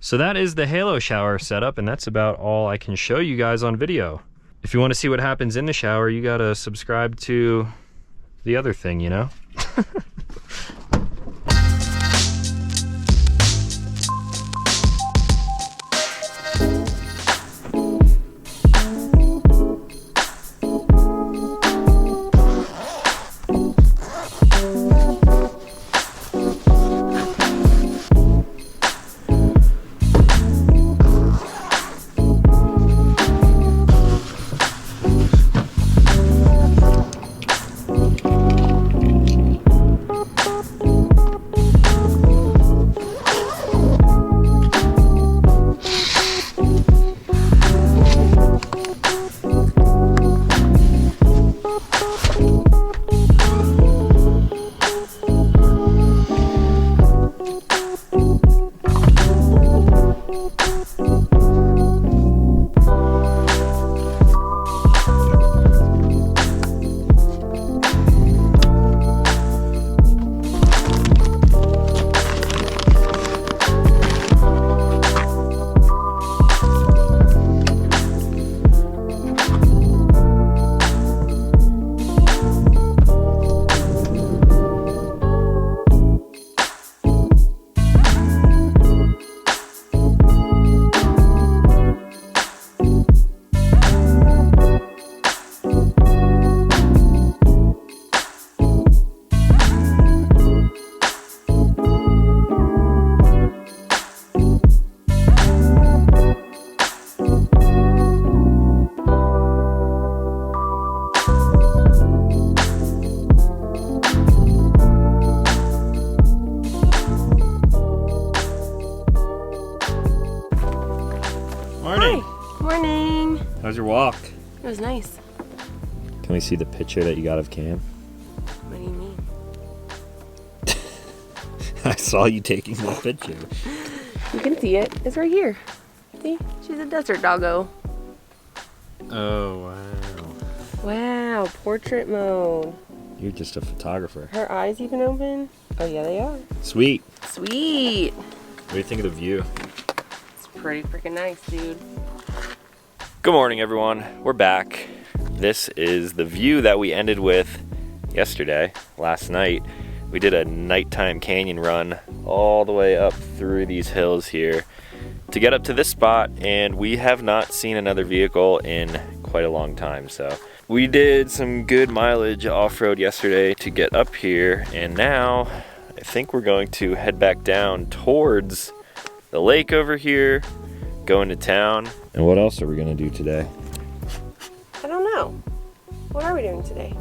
So that is the Halo shower setup, and that's about all I can show you guys on video. If you want to see what happens in the shower, you gotta subscribe to the other thing, you know? Morning. Hi. Morning. How's your walk? It was nice. Can we see the picture that you got of Cam? What do you mean? I saw you taking the picture. You can see it. It's right here. See? She's a desert doggo. Oh, wow. Wow, portrait mode. You're just a photographer. Her eyes even open? Oh yeah, they are. Sweet. Sweet. What do you think of the view? It's pretty freaking nice, dude. Good morning, everyone. We're back. This is the view that we ended with yesterday, last night. We did a nighttime canyon run all the way up through these hills here to get up to this spot, and we have not seen another vehicle in quite a long time. So we did some good mileage off-road yesterday to get up here, and now I think we're going to head back down towards the lake over here, go into town. And what else are we gonna do today? I don't know. What are we doing today?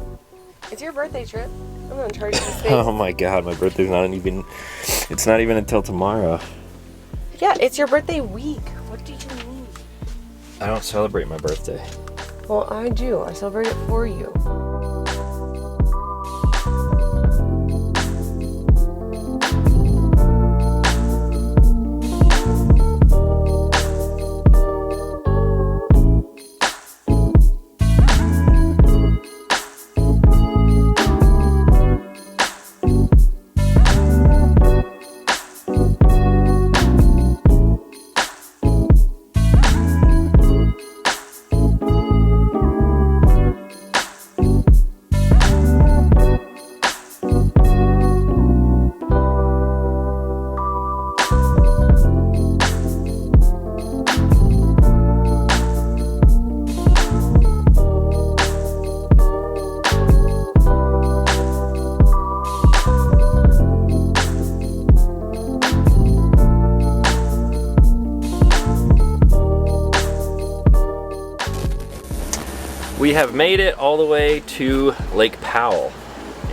It's your birthday trip. I'm gonna charge you the space. Oh my god, my birthday's it's not even until tomorrow. Yeah, it's your birthday week. What do you mean? I don't celebrate my birthday. Well, I do. I celebrate it for you. We have made it all the way to Lake Powell,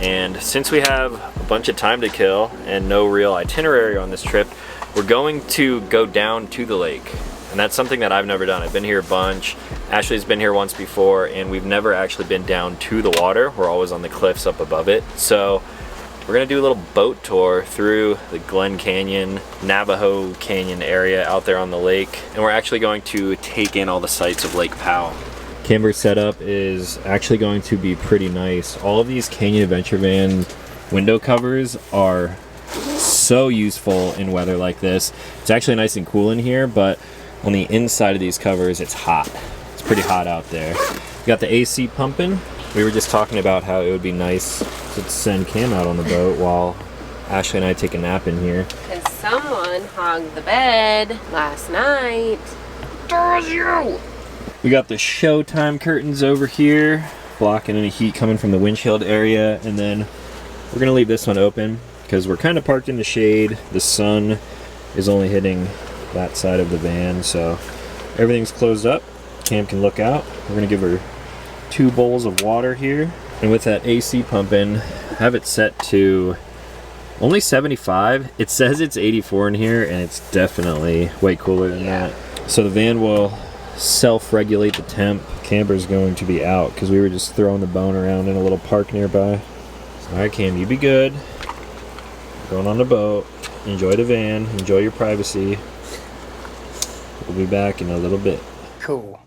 and since we have a bunch of time to kill and no real itinerary on this trip, we're going to go down to the lake. And that's something that I've never done. I've been here a bunch. Ashley's been here once before, and we've never actually been down to the water. We're always on the cliffs up above it. So we're gonna do a little boat tour through the Glen Canyon, Navajo Canyon area out there on the lake. And we're actually going to take in all the sights of Lake Powell. Camber's setup is actually going to be pretty nice. All of these Canyon Adventure Van window covers are so useful in weather like this. It's actually nice and cool in here, but on the inside of these covers, it's hot. It's pretty hot out there. We got the AC pumping. We were just talking about how it would be nice to send Cam out on the boat while Ashley and I take a nap in here. Because someone hogged the bed last night. Does you? We got the Showtime curtains over here, blocking any heat coming from the windshield area, and then we're gonna leave this one open because we're kind of parked in the shade. The sun is only hitting that side of the van, so everything's closed up. Cam can look out. We're gonna give her 2 bowls of water here, and with that AC pumping, have it set to only 75. It says it's 84 in here, and it's definitely way cooler than that. So the van will self-regulate the temp. Camber's going to be out because we were just throwing the bone around in a little park nearby. All right, Cam, you be good. Going on the boat. Enjoy the van. Enjoy your privacy. We'll be back in a little bit. Cool.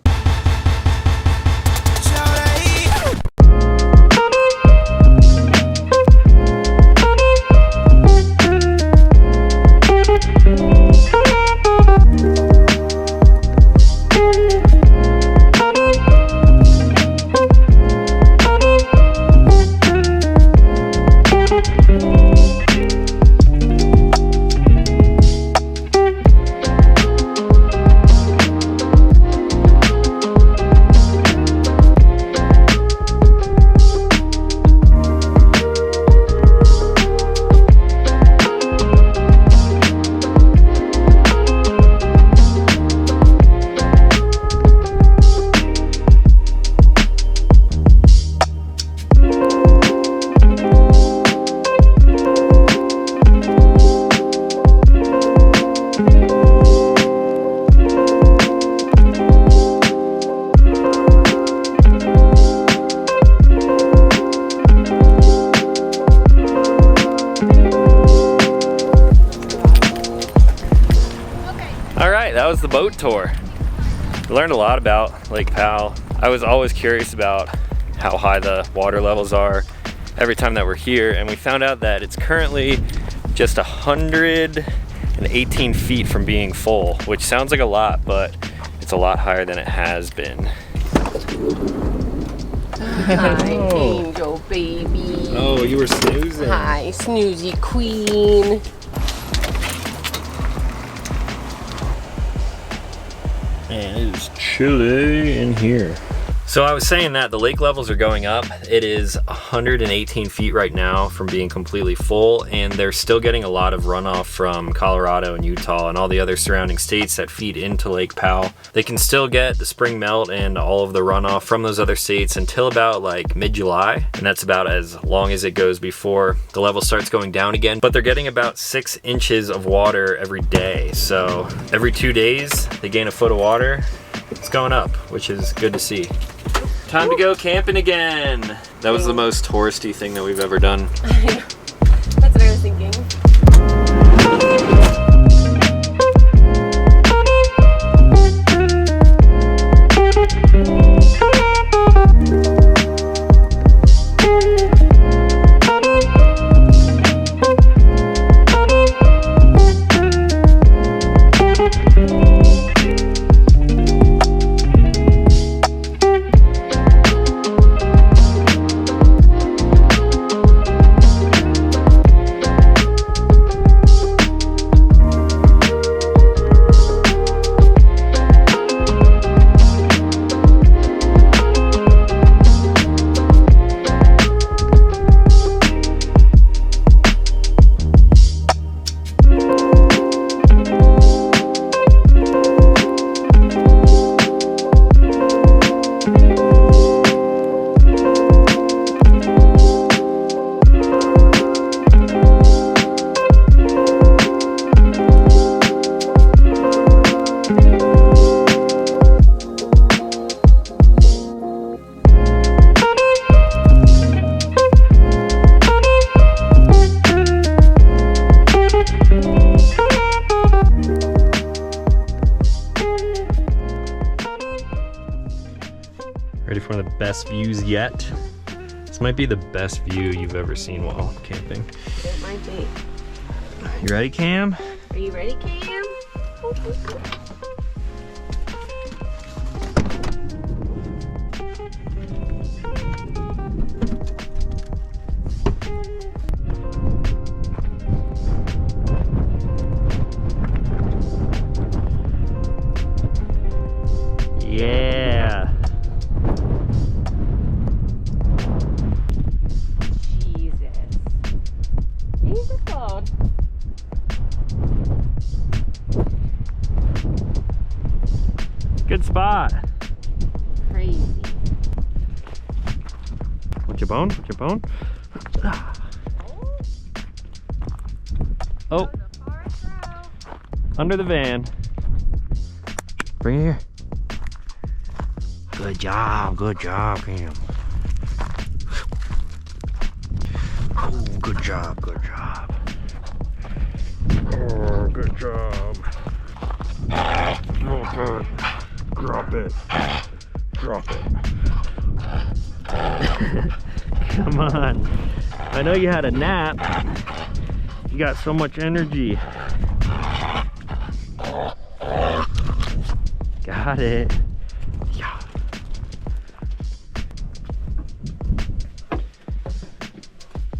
That was the boat tour. We learned a lot about Lake Powell. I was always curious about how high the water levels are every time that we're here, and we found out that it's currently just 118 feet from being full, which sounds like a lot, but it's a lot higher than it has been. Hi, Angel baby. Oh, you were snoozing. Hi, snoozy queen. And it is chilly in here. So I was saying that the lake levels are going up. It is 118 feet right now from being completely full, and they're still getting a lot of runoff from Colorado and Utah and all the other surrounding states that feed into Lake Powell. They can still get the spring melt and all of the runoff from those other states until about like mid-July, and that's about as long as it goes before the level starts going down again. But they're getting about 6 inches of water every day, so every 2 days they gain a foot of water. It's going up, which is good to see. Time to go camping again. That was the most touristy thing that we've ever done. That's what I was thinking. Ready for the best views yet? This might be the best view you've ever seen while camping. It might be. You ready, Cam? Are you ready, Cam? Yeah. Jesus Lord. Good spot. Crazy. Want your bone? Want your bone? Oh. Under the van. Bring it here. Good job, Cam. Oh, good job, good job. Oh, good job. Oh, good. Drop it. Drop it. Come on. I know you had a nap. You got so much energy. Got it. Yeah.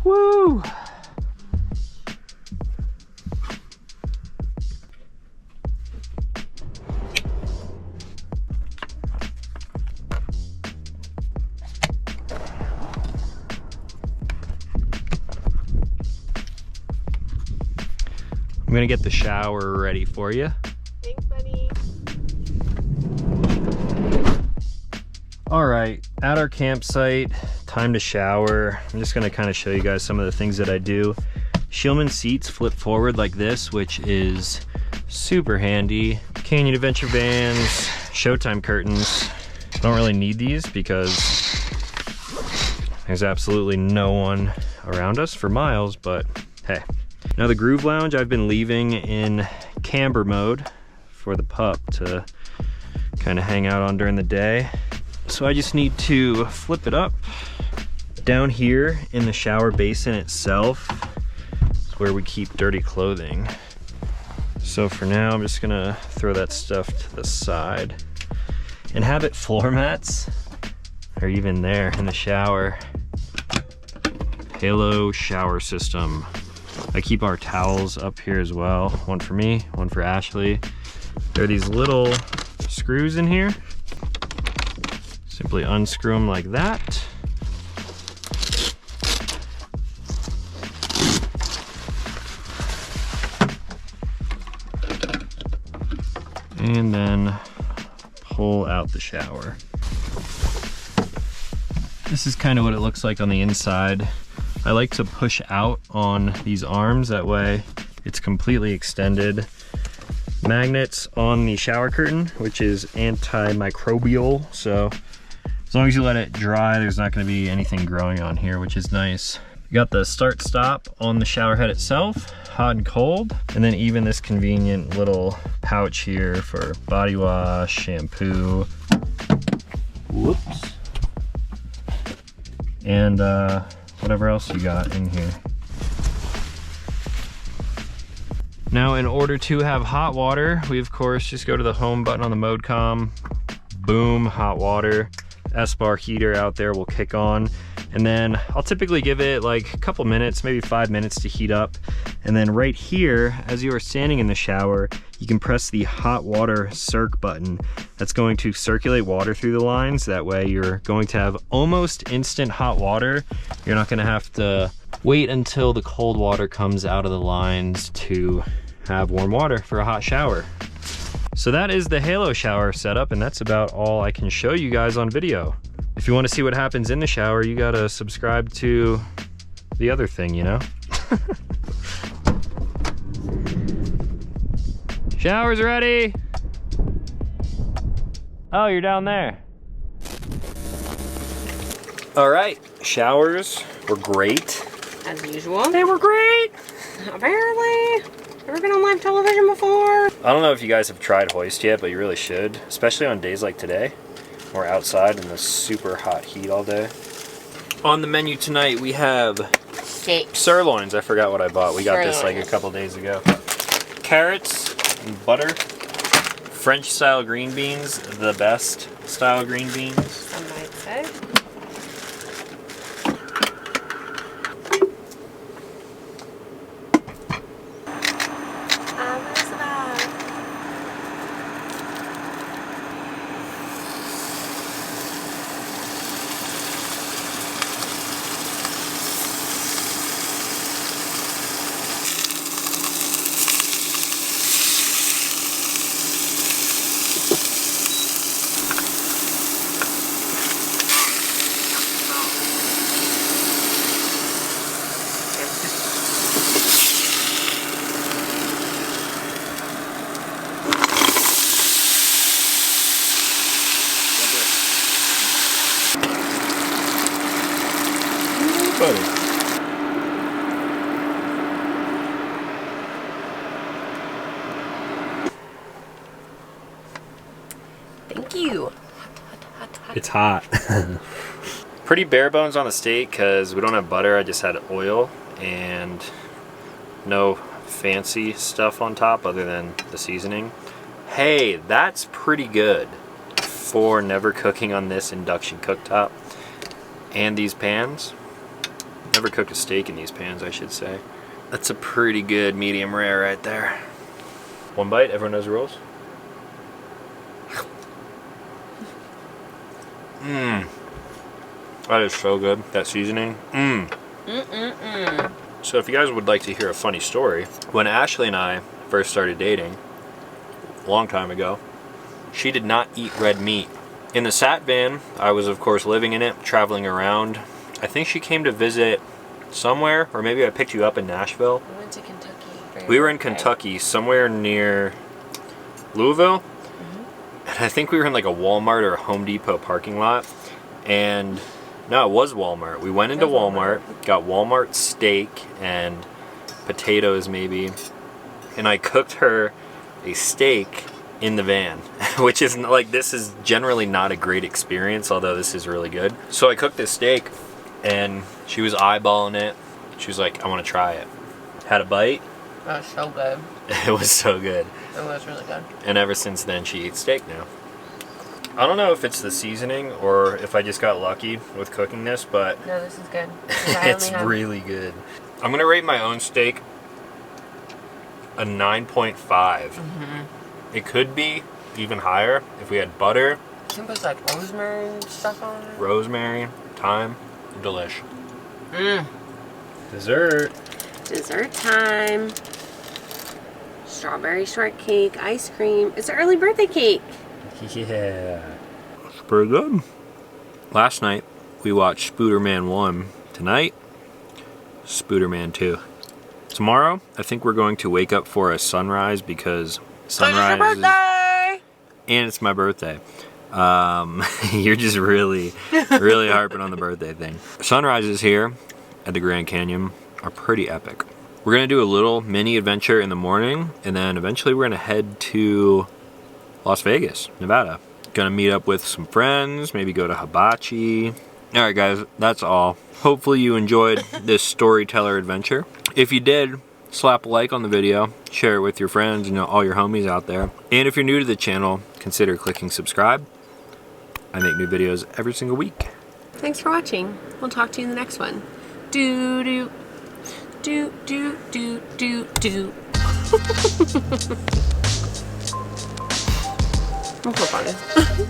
Woo! I'm gonna get the shower ready for you. Thanks, buddy. All right, at our campsite, time to shower. I'm just gonna kind of show you guys some of the things that I do. Shieldman seats flip forward like this, which is super handy. Canyon Adventure Vans, Showtime curtains. Don't really need these because there's absolutely no one around us for miles, but hey. Now the Groove Lounge I've been leaving in camber mode for the pup to kind of hang out on during the day. So I just need to flip it up. Down here in the shower basin itself is where we keep dirty clothing. So for now, I'm just gonna throw that stuff to the side. Inhabit floor mats are even there in the shower. Halo shower system. I keep our towels up here as well. One for me, one for Ashley. There are these little screws in here. Simply unscrew them like that. And then pull out the shower. This is kind of what it looks like on the inside. I like to push out on these arms, that way it's completely extended. Magnets on the shower curtain, which is antimicrobial, so as long as you let it dry, there's not going to be anything growing on here, which is nice. You got the start stop on the shower head itself, hot and cold, and then even this convenient little pouch here for body wash, shampoo. Whoops. And whatever else you got in here. Now, in order to have hot water, we of course just go to the home button on the ModeCom. Boom, hot water. S-bar heater out there will kick on. And then I'll typically give it like a couple minutes, maybe 5 minutes to heat up. And then right here, as you are standing in the shower, you can press the hot water circ button. That's going to circulate water through the lines. That way you're going to have almost instant hot water. You're not gonna have to wait until the cold water comes out of the lines to have warm water for a hot shower. So that is the Halo shower setup, and that's about all I can show you guys on video. If you want to see what happens in the shower, you gotta subscribe to the other thing, you know? Shower's ready! Oh, you're down there. All right, showers were great. As usual. They were great! Apparently. Never been on live television before. I don't know if you guys have tried Hoist yet, but you really should, especially on days like today. We're outside in the super hot heat all day. On the menu tonight, we have steaks. Sirloins, I forgot what I bought. We got this like a Sirloins. couple days ago. Carrots and butter. French style green beans, the best style green beans. Some might say. Buddy. Thank you. It's hot. Pretty bare bones on the steak because we don't have butter. I just had oil and no fancy stuff on top other than the seasoning. Hey, that's pretty good for never cooking on this induction cooktop and these pans. Never cooked a steak in these pans, I should say. That's a pretty good medium rare right there. One bite, everyone knows the rules. Mmm. That is so good. That seasoning. Mmm. So if you guys would like to hear a funny story, when Ashley and I first started dating, a long time ago, she did not eat red meat. In the Sat van, I was of course living in it, traveling around. I think she came to visit somewhere, or maybe I picked you up in Nashville. We went to Kentucky. We were in Kentucky, somewhere near Louisville. And I think we were in like a Walmart or a Home Depot parking lot. And no, it was Walmart. We went into Walmart, got Walmart steak and potatoes maybe. And I cooked her a steak in the van, which is like, this is generally not a great experience, although this is really good. So I cooked this steak and she was eyeballing it. She was like, I want to try it. Had a bite. That was so good. It was so good. It was really good. And ever since then, she eats steak now. I don't know if it's the seasoning or if I just got lucky with cooking this, but No, this is good. it's really good. I'm going to rate my own steak a 9.5. It could be even higher if we had butter. You can put like rosemary and stuff on it. Rosemary, thyme, delish. Dessert. Dessert time. Strawberry shortcake, ice cream. It's an early birthday cake. Yeah. It's pretty good. Last night, we watched Spooderman 1. Tonight, Spooderman 2. Tomorrow, I think we're going to wake up for a sunrise because sunrise It's your birthday! and it's my birthday. You're just really harping on the birthday thing. Sunrises here at the Grand Canyon are pretty epic. We're gonna do a little mini adventure in the morning, and then eventually we're gonna head to Las Vegas, Nevada. Gonna meet up with some friends, maybe go to Hibachi. All right, guys, that's all. Hopefully you enjoyed this storyteller adventure. If you did, slap a like on the video, share it with your friends and all your homies out there. And if you're new to the channel, consider clicking subscribe. I make new videos every single week. Thanks for watching. We'll talk to you in the next one. Do do do do do do do. We'll flip on it.